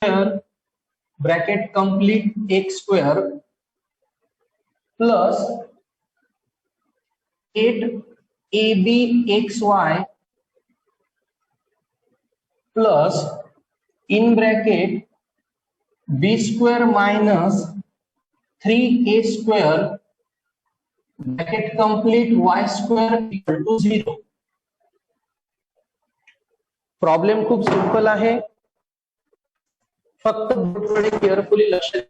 Bracket complete x square plus 8abxy plus in bracket b square minus 3a square bracket complete y square equal to 0. Problem खूप simple आहे, फक्त बोर्डकडे carefully लक्ष द्या.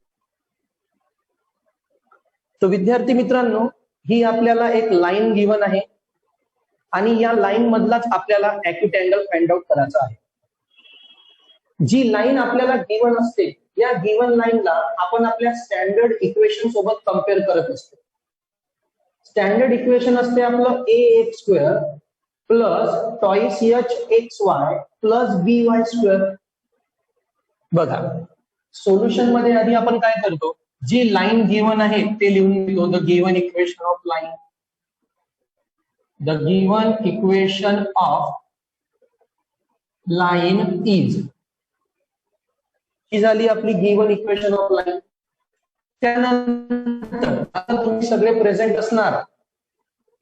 तो विद्यार्थी मित्रांनो, ही आपल्याला एक लाईन गिवन आहे आणि या लाईन मधलाच आपल्याला ॲक्यूट अँगल फाइंड आउट करायचा आहे. जी लाईन आपल्याला गिवन असते या गिवन लाईनला आपण आपल्या स्टँडर्ड इक्वेशन सोबत कंपेअर करत असतो. स्टँडर्ड इक्वेशन असते आपलं ax square plus twice hxy plus by square. बघा, सोल्युशन मध्ये आधी आपण काय करतो, जी लाईन गिवन आहे ते लिहून घेतो. The given equation of line, the given equation of line is, ही झाली आपली गिवन इक्वेशन ऑफ लाईन. त्यानंतर आता तुम्ही सगळे प्रेझेंट असणार.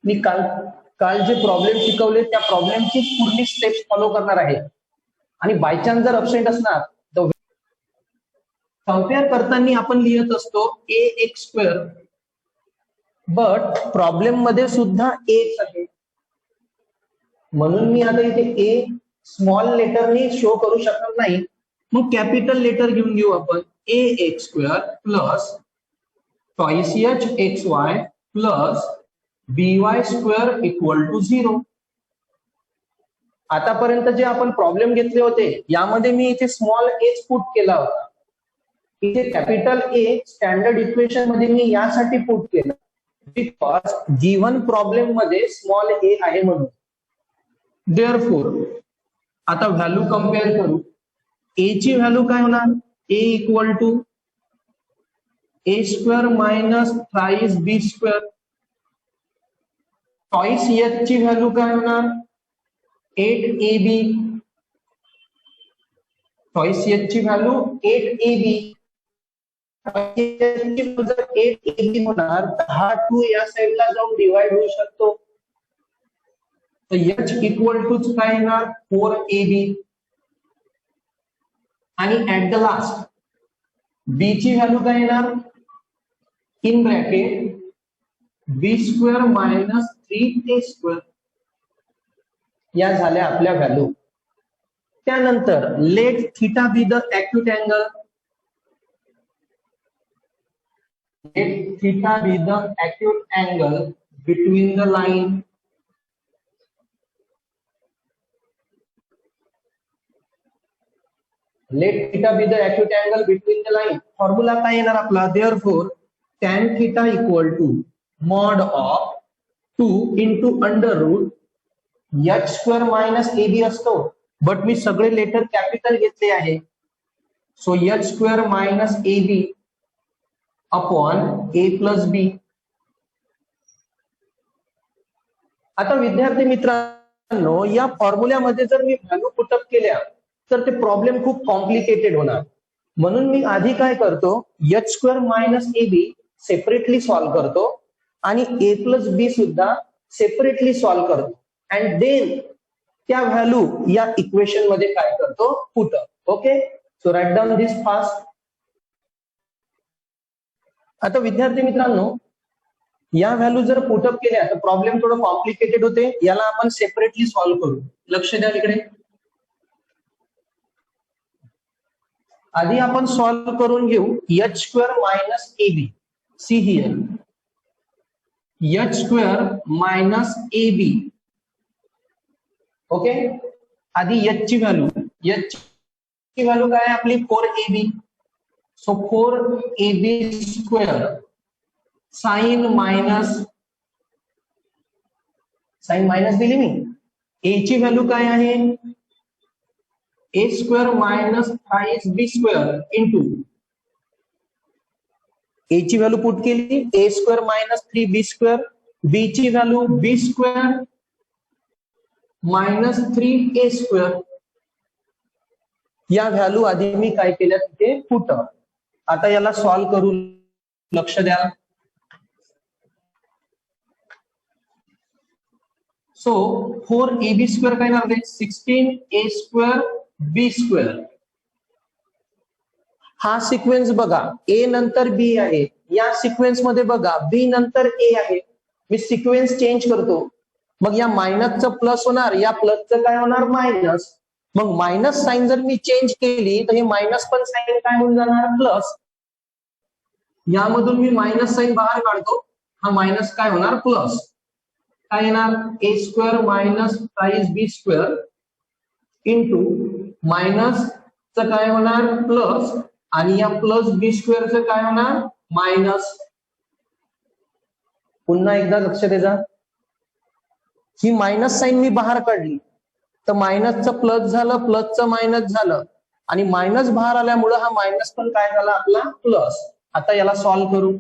मी काल जे प्रॉब्लेम शिकवले त्या प्रॉब्लेमची पूर्ण स्टेप्स फॉलो करणार आहे आणि बाय चान्स जर अबसेंट असणार तर कंपेअर करताना आपण लिहित असतो ax स्क्वेअर, बट प्रॉब्लेम मध्ये सुद्धा एक्स आहे म्हणून मी आता इथे ए स्मॉल लेटरनी शो करू शकत नाही, मग कॅपिटल लेटर घेऊन घेऊ आपण ax square plus twice hxy plus by square equal to 0. आतापर्यंत जे आपण प्रॉब्लेम घेतले होते यामध्ये मी इथे स्मॉल एच पुट केला होता, इथे कॅपिटल ए स्टँडर्ड इक्वेशन मध्ये मी यासाठी पुट केलं बिकॉज गिवन प्रॉब्लेम मध्ये स्मॉल ए आहे म्हणून. देअरफोर आता व्हॅल्यू कंपेअर करू. ए ची व्हॅल्यू काय होणार, a equal to a square minus thrice b square. Twice h ची व्हॅल्यू काय होणार, 8ab. टॉइस एच ची व्हॅल्यू 8ab. 8ab होणार, हा 2 या साईडला जाऊन डिवाइड होऊ शकतो. तर एच इक्वल टू काय येणार, 4ab. आणि ऍट द लास्ट बी ची व्हॅल्यू काय येणार, in bracket B square minus 3a square. या झाल्या आपल्या व्हॅल्यू. त्यानंतर let theta be the acute angle. Let theta be the acute angle between the line. Let theta be the acute angle between the line. Formula काय येणार आपला, therefore tan theta equal to mod of 2 into under root h square minus ab असतो, but मी सगळे letter capital घेतले आहे. So h square minus ab upon a plus b. आता विद्यार्थी मित्रांनो, या फॉर्म्युल्यामध्ये जर मी व्हॅल्यू पुटअप केल्या तर ते प्रॉब्लेम खूप कॉम्प्लिकेटेड होणार. म्हणून मी आधी काय करतो, h square minus ab separately solve करतो आणि a प्लस बी सुद्धा सेपरेटली सॉल्व्ह करतो अँड देन त्या व्हॅल्यू या इक्वेशन मध्ये काय करतो, put up. Okay, so write down this fast. आता विद्यार्थी मित्रांनो, या व्हॅल्यू जर पुटअप केल्या तर प्रॉब्लेम थोडं कॉम्प्लिकेटेड होते. याला आपण सेपरेटली सॉल्व्ह करू. लक्ष द्या इकडे. आधी आपण सॉल्व्ह करून घेऊ h square minus ab. See here h square minus ab. Okay, आधी h ची व्हॅल्यू काय आहे आपली, 4ab. So 4ab square sine minus दिली मी. ए ची व्हॅल्यू काय आहे, a square minus thrice b square into ए ची व्हॅल्यू पुट केली, ए स्क्वेअर मायनस 3b स्क्वेअर. बी ची व्हॅल्यू बी स्क्वेअर मायनस 3a स्क्वेअर या व्हॅल्यू आधी मी काय केल्या तिथे पुट. आता याला सॉल्व्ह करू, लक्ष द्या. सो 4ab² काय येणार आहे, 16a² b². हा सिक्वेन्स बघा, ए नंतर बी आहे, या सिक्वेन्स मध्ये बघा बी नंतर ए आहे. मी सिक्वेन्स चेंज करतो, मग या मायनसचं प्लस होणार, या प्लसचं काय होणार, मायनस. मग मायनस साइन जर मी चेंज केली तर हे मायनस पण साइन काय होऊन जाणार, प्लस. यामधून मी मायनस साइन बाहेर काढतो, हा मायनस काय होणार, प्लस. काय येणार, a² minus 5b² into minus काय होणार, प्लस, आणि या प्लस b² काय होणार, मायनस. पुन्हा एकदा लक्ष द्या, ही मायनस साइन मी बाहेर काढली तर मायनसचं प्लस झालं, प्लसचं मायनस झालं, आणि मायनस बाहेर आल्यामुळे हा मायनस पण काय झाला आपला, प्लस. आता याला सॉल्व्ह करू.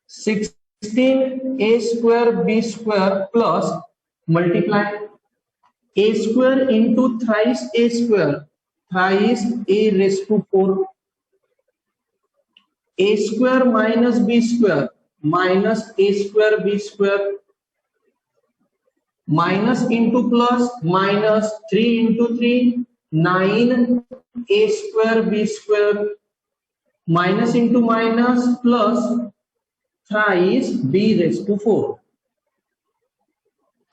16a² b² plus multiply a² into thrice a², thrice a⁴, a² minus b² minus a² b², minus into plus minus, 3 into 3 9 a² b², minus into minus plus thrice b⁴.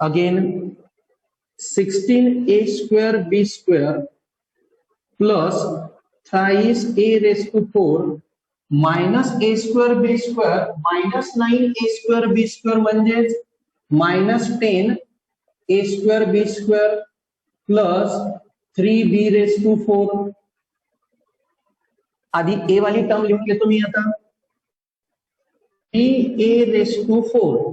Again 16a² b² plus thrice a⁴ minus a² b² minus 9a² b² म्हणजेच minus 10 a² b² plus 3b⁴. आधी ए वाली term लिहून घेतो मी आता, 3a⁴.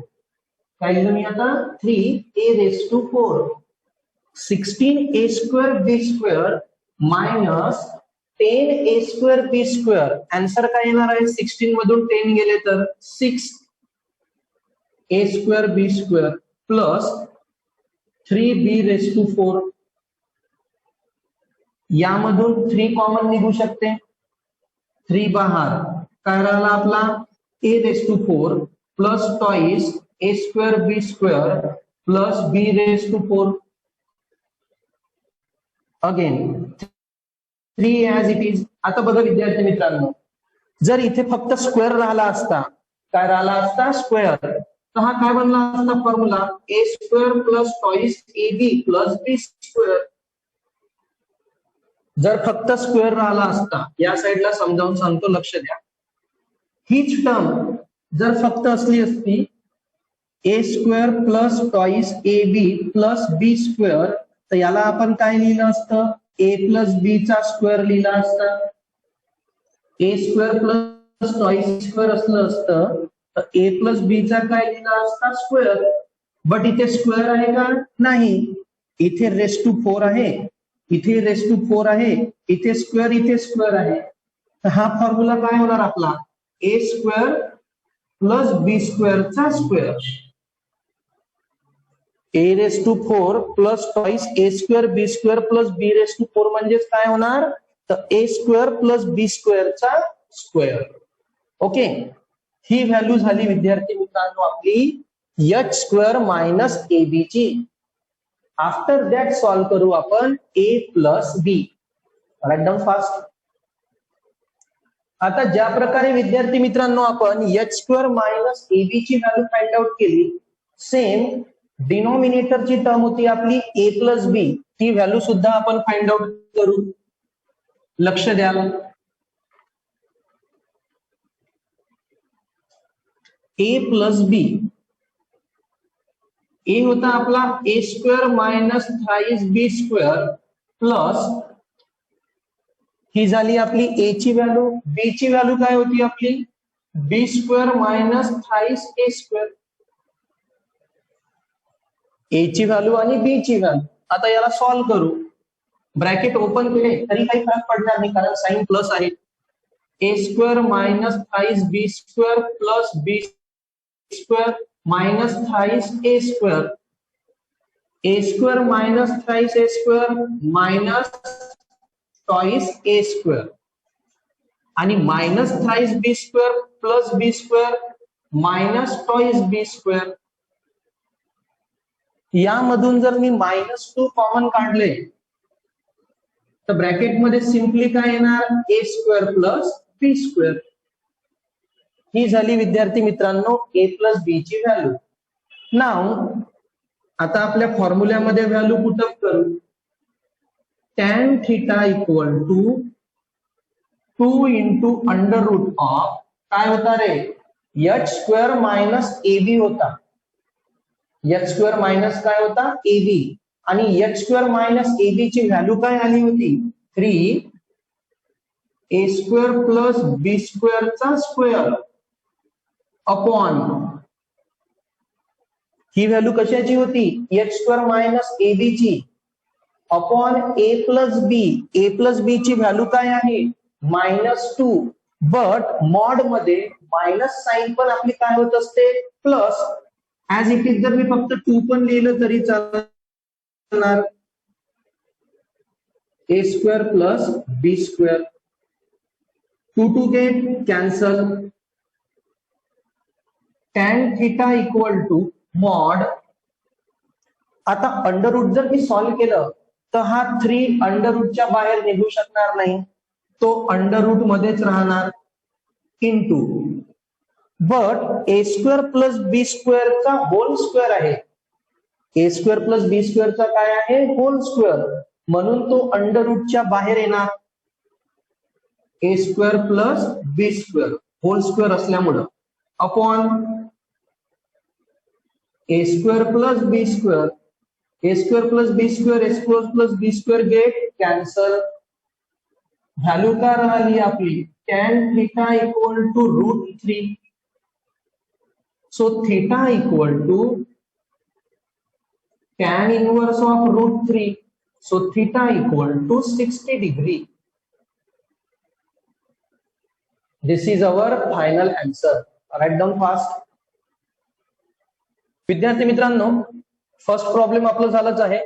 काय लिहिलं मी आता, 3a⁴. 16a² b² minus 10a² b². Answer काय येणार आहे, 16 मधून 10 गेले तर 6a² b² प्लस 3b⁴. यामधून 3 कॉमन निघू शकते, 3 बाहेर, काय राहिला आपला a⁴ plus twice a² b² plus b⁴. Again 3 as it is. आता बघा विद्यार्थी मित्रांनो, जर इथे फक्त स्क्वेअर राहिला असता, काय राहिला असता, स्क्वेअर, तर हा काय बनला असता formula, a² plus twice ab plus b². जर फक्त स्क्वेअर राहिला असता, या साईडला समजावून सांगतो, लक्ष द्या. हीच टर्म जर फक्त असली असती a² plus twice ab plus b², तर याला आपण काय लिहिलं असतं, a प्लस b चा स्क्वेअर लिहिला असता. a² प्लस टॉइस स्क्वेअर असलं असतं तर a प्लस b चा काय लिहिला असता, स्क्वेअर. बट इथे स्क्वेअर आहे का, नाही. इथे ⁴ आहे, इथे ⁴ आहे, इथे स्क्वेअर आहे. तर हा फॉर्म्युला काय होणार आपला, a² प्लस b² चा square. a⁴ plus twice a² b² plus b⁴ म्हणजेच काय होणार, तर a² प्लस b² चा स्क्वेअर. ओके, ही व्हॅल्यू झाली विद्यार्थी मित्रांनो आपली h² मायनस ab ची. आफ्टर दॅट सॉल्व्ह करू आपण a plus b. Write down fast. आता ज्या प्रकारे विद्यार्थी मित्रांनो आपण h² मायनस ab ची व्हॅल्यू फाइंड आउट केली, सेम डिनोमिनेटरची टर्म होती आपली a प्लस b, ती व्हॅल्यू सुद्धा आपण फाइंड आउट करू. लक्ष द्या, a प्लस b, a होता आपला a² minus thrice b² plus ही झाली आपली a ची व्हॅल्यू, b ची व्हॅल्यू काय होती आपली b² minus thrice a². a ची व्हॅल्यू आणि b ची व्हॅल्यू. आता याला सॉल्व्ह करू. ब्रॅकेट ओपन केले तरी काही फरक पडणार नाही, कारण साइन प्लस आहे. a² minus thrice b² plus b² minus thrice a². a² minus thrice a² minus twice A square आणि minus thrice b square plus बी स्क्वेअर मायनस टॉइस बी स्क्वेअर. यामधून जर मी -2 कॉमन काढले तर ब्रॅकेटमध्ये सिम्पली काय येणार, A square plus B square. ही झाली विद्यार्थी मित्रांनो ए प्लस बी ची व्हॅल्यू. नाव आता आपल्या फॉर्म्युल्यामध्ये व्हॅल्यू पुटअप करू. tan theta equal to 2 into under root of काय होता रे, h square minus a b होता. एच स्क्वेअर मायनस काय होता, ए बी. आणि h square minus a b ची व्हॅल्यू काय आली होती, 3 ए स्क्वेअर प्लस बी स्क्वेअरचा स्क्वेअर अपॉन ही व्हॅल्यू कशाची होती, h square minus a b ची upon a plus b. A plus b ची व्हॅल्यू काय आहे, -2. बट मॉड मध्ये मायनस साइन पण आपली काय होत असते, प्लस. ऍज इट इज जर मी फक्त 2 पण लिहिलं तरी चालणार. A square plus B square, 2 two get cancel. tan theta equal to mod. आता अंडर रूट जर मी सॉल्व्ह केलं तर हा 3 अंडर रूटच्या बाहेर निघू शकणार नाही, तो अंडर रूट मध्येच राहणार. Into but a square plus b स्क्वेअरचा होल स्क्वेअर आहे. ए स्क्वेअर प्लस बी स्क्वेअरचा काय आहे, होल स्क्वेअर, म्हणून तो अंडर रूटच्या बाहेर येणार. A square plus B square whole square असल्यामुळं upon A square plus B square. A square plus B square, A square plus B square get cancel. Value काय राहिली आपली, tan theta equal to √3. So theta equal to tan inverse of √3. So theta equal to 60 degree. This is our final answer. Write down fast. विद्यार्थी मित्रांनो, first problem आपलं झालंच आहे.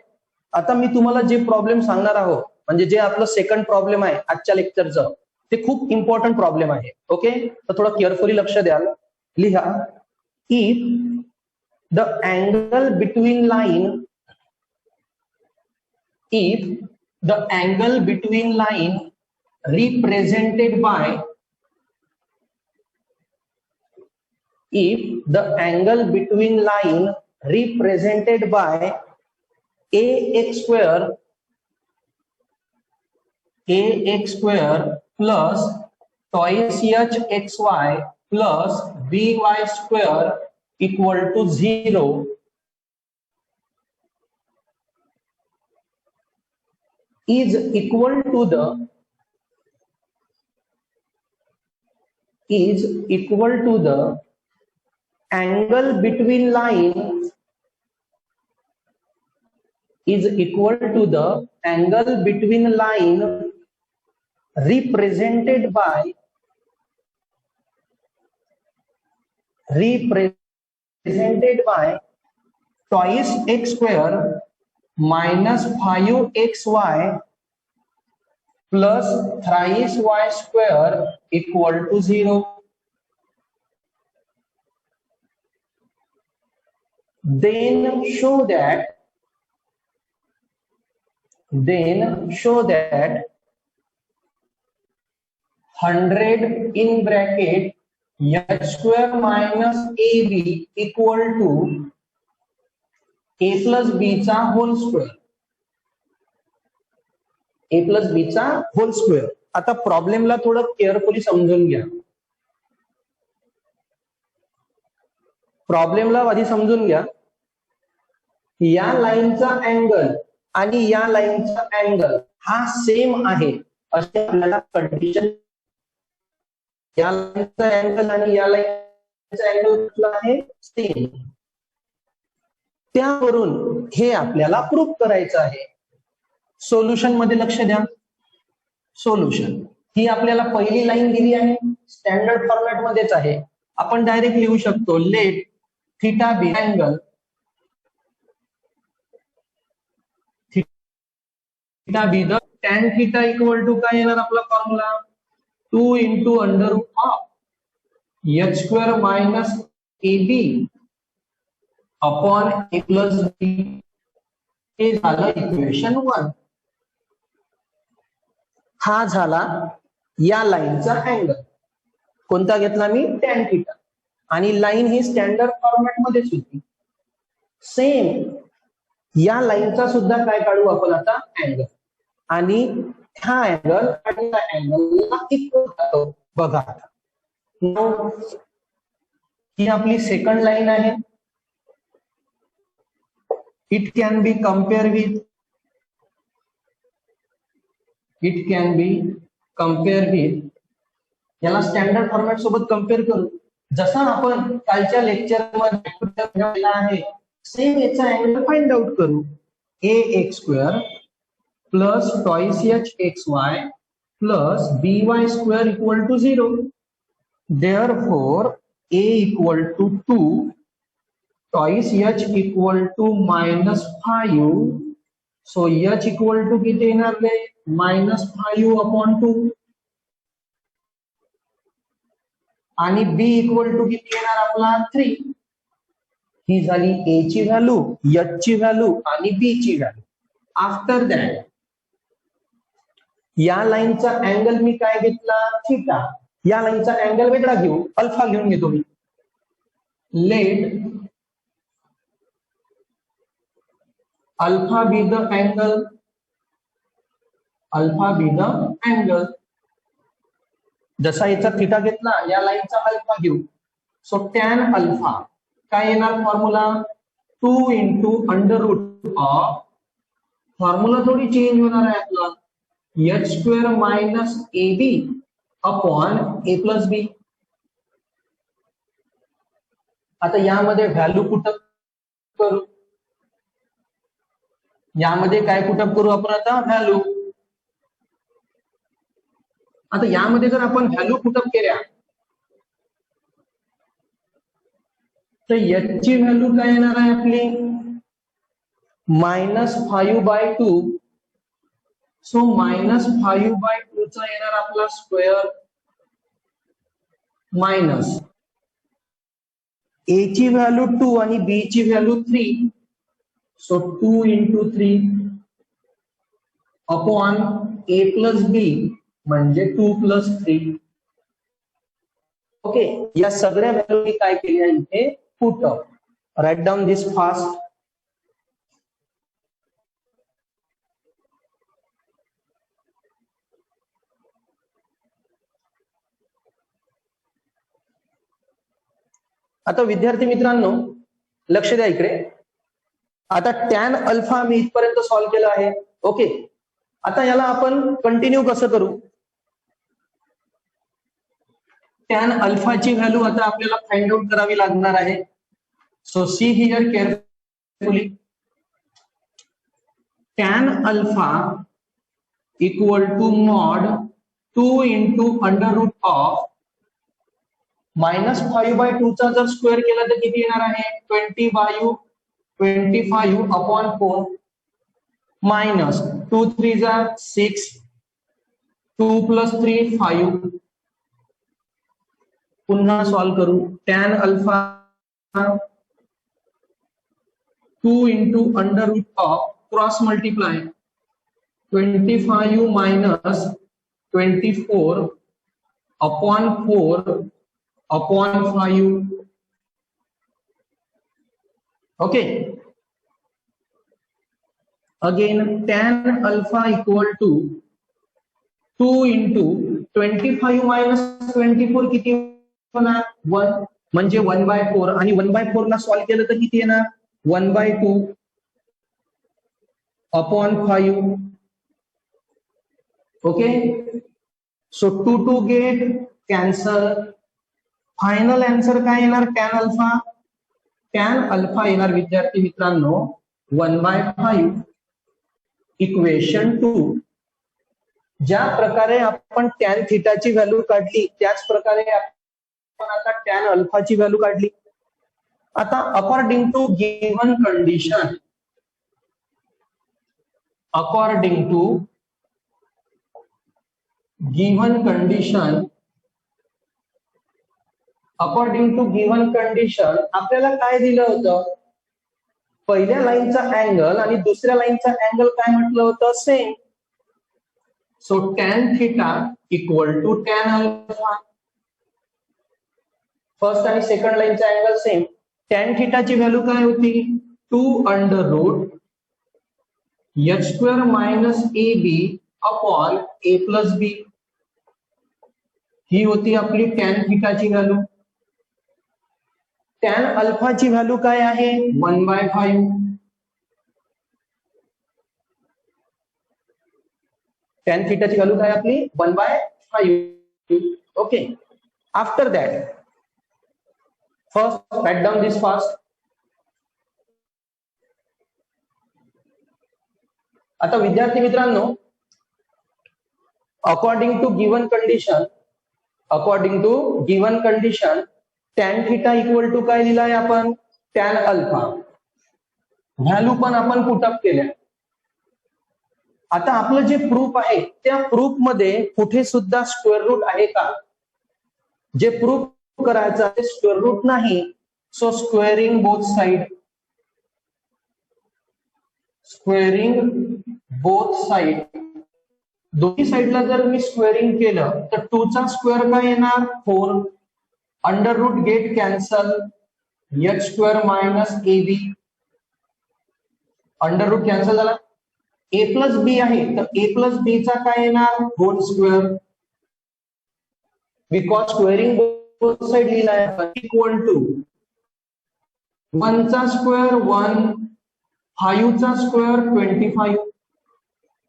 आता मी तुम्हाला जे प्रॉब्लेम सांगणार आहोत, म्हणजे जे आपलं सेकंड प्रॉब्लेम आहे आजच्या लेक्चरचं, ते खूप इम्पॉर्टंट प्रॉब्लेम आहे. ओके, तर थोडं केअरफुली लक्ष द्याल. लिहा, if the angle between line, if the angle between line represented by, if the angle between line represented by ax square plus twice hxy plus by square equal to 0 is equal to the angle between line, is equal to the angle between line represented by twice x square minus 5xy plus thrice y square equal to 0. Then show that 100 in bracket h square minus ab equal to a plus b चा whole square. ए plus बी चा whole square. आता प्रॉब्लेमला थोडं carefully समजून घ्या. प्रॉब्लेमला आधी समजून घ्या. या लाईनचा अँगल आणि या लाईनचा अँगल हा सेम आहे असे आपल्याला कंडिशन. या लाईनचा अँगल आणि या लाईनचा अँगल कुठला आहे, सेम. त्यावरून हे आपल्याला प्रूव्ह करायचं आहे. सोल्युशन मध्ये लक्ष द्या. सोल्युशन ही आपल्याला पहिली लाईन दिली आहे, स्टँडर्ड फॉर्मॅट मध्येच आहे. आपण डायरेक्ट लिहू शकतो, let theta be angle theta be the tan theta equal to काय येणार आपला formula 2 into under root of h square minus a b upon a plus b हे झालं इक्वेशन 1. हा झाला या लाईनचा अँगल. कोणता घेतला मी? Tan theta. आणि लाईन ही स्टँडर्ड फॉर्मॅट मध्येच होती. सेम या लाईनचा सुद्धा काय काढू आपण आता? अँगल. आणि हा अँगल आणि हा अँगलला इक्वल जातो. बघा ही आपली सेकंड लाईन आहे. It can be compare with याला स्टँडर्ड फॉर्मॅट सोबत कम्पेअर करू. जसा आपण कालच्या लेक्चर मध्ये आहे सेम याचा अँगल फाइंड आउट करू. A x square plus twice h x y plus b y square equal to 0. Therefore a equal to 2 twice h equal to -5. So h equal to किती येणार? -5 upon 2. आणि बी equal to किती येणार आपला? 3. ही झाली ए ची value, H ची value आणि बी ची व्हॅल्यू. आफ्टर दॅट या लाईनचा अँगल मी काय घेतला? थिटा. या लाईनचा अँगल वेगळा घेऊ, अल्फा घेऊन घेतो मी. Let alpha be the angle. जसा याचा थिटा घेतला या लाईनचा अल्फा घेऊ. सो टॅन अल्फा काय येणार formula? 2 into under root of, formula थोडी चेंज होणार आहे आपला, h square minus a b upon a plus b. आता यामध्ये व्हॅल्यू कुठं करू? यामध्ये काय कुठं करू आपण आता? व्हॅल्यू. आता यामध्ये जर आपण व्हॅल्यू पुटअप केल्या तर याची व्हॅल्यू काय येणार आहे आपली? -5/2. सो -5/2 चा येणार आपला स्क्वेअर मायनस ए ची व्हॅल्यू 2 आणि बी ची value 3. So 2 into 3 upon a plus बी म्हणजे 2 प्लस 3. ओके, या सगळ्या व्हॅल्यू मी काय केली आहे इथे? Put up. Right down this fast. आता विद्यार्थी मित्रांनो लक्ष द्या इकडे. आता टॅन अल्फा मी इथपर्यंत सॉल्व्ह केलं आहे. ओके, आता याला आपण कंटिन्यू कसं करू? टॅन अल्फाची व्हॅल्यू आता आपल्याला फाइंड आउट करावी लागणार आहे. So see here carefully. Tan alpha equal to mod 2 into under root of -5/2 चा जर स्क्वेअर केला तर किती येणार आहे? 25 अपॉन 4 मायनस 2 3 जा 6, 2 प्लस 3 5. पुन्हा सॉल्व करू. Tan alpha 2 into under root of cross multiply 25 minus 24 upon 4 upon 5. Okay, again tan alpha equal to 2 into 25 minus 24 किती होणार? 1 म्हणजे 1/4. आणि 1/4 ला सॉल्व्ह केलं तर किती येणार? 1/2 upon 5. Okay, so 2 get cancel. Final answer काय येणार? Tan alpha. टॅन अल्फा येणार विद्यार्थी मित्रांनो 1/5. इक्वेशन 2. ज्या प्रकारे आपण टॅन थिटाची व्हॅल्यू काढली त्याच प्रकारे आपण आता टॅन अल्फाची व्हॅल्यू काढली. आता according to given condition according to given condition, according to given condition आपल्याला काय दिलं होतं, पहिल्या लाईनचा अँगल आणि दुसऱ्या लाईनचा अँगल काय म्हटलं होतं, same. So tan theta equal to tan alpha. First आणि सेकंड लाईनचा अँगल सेम. टॅन थिटाची व्हॅल्यू काय होती, 2 √ h² minus AB upon A plus B. ही होती आपली टॅन थिटाची व्हॅल्यू. टॅन अल्फाची व्हॅल्यू काय आहे, 1/5. टॅन थिटाची व्हॅल्यू काय आपली 1/5. Okay. After that first write down this fast. आता विद्यार्थी मित्रांनो, according to given condition tan theta equal to काय दिलाय आपण, टॅन अल्फा. व्हॅल्यू पण आपण पुटअप केल्या. आता आपलं जे प्रूफ आहे त्या प्रूफ मध्ये कुठे सुद्धा स्क्वेअर रूट आहे का, जे प्रूफ करायचं आहे स्क्वेअर रूट नाही. सो स्क्वेअरिंग बोथ साइड, दोन्ही साइडला जर मी स्क्वेअरिंग केलं तर 2 चा स्क्वेअर काय येणार, 4. Under root get cancel, h² minus AB. Under root cancel झाला. A प्लस बी आहे तर A प्लस बी चा काय येणार, whole square. Because squaring both side लिहिला आहे, इक्वल टू 1 चा स्क्वेअर 1, 5 चा स्क्वेअर 25.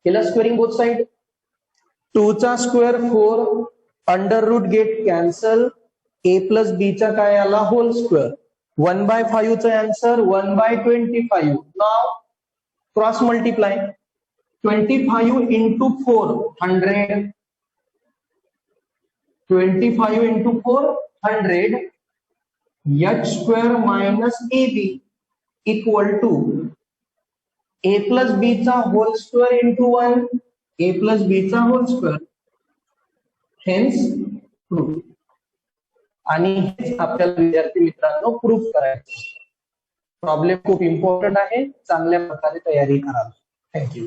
केला स्क्वेअरिंग बोथ साइड. 2 चा square 4, under root get cancel, A plus बी चा काय आला, होल स्क्वेअर. 1/5 चा आन्सर 1/25. नाव cross multiply. 25 into 4 100. 25 into 4 100. h² minus AB equal to A plus बी चा whole square into 1, A plus बी चा होल स्क्वेअर. Hence proof. आणि हेच आपल्याला विद्यार्थी मित्रांनो प्रूफ करायचं. प्रॉब्लेम खूप इम्पॉर्टंट आहे, चांगल्या प्रकारे तयारी करा. थँक्यू.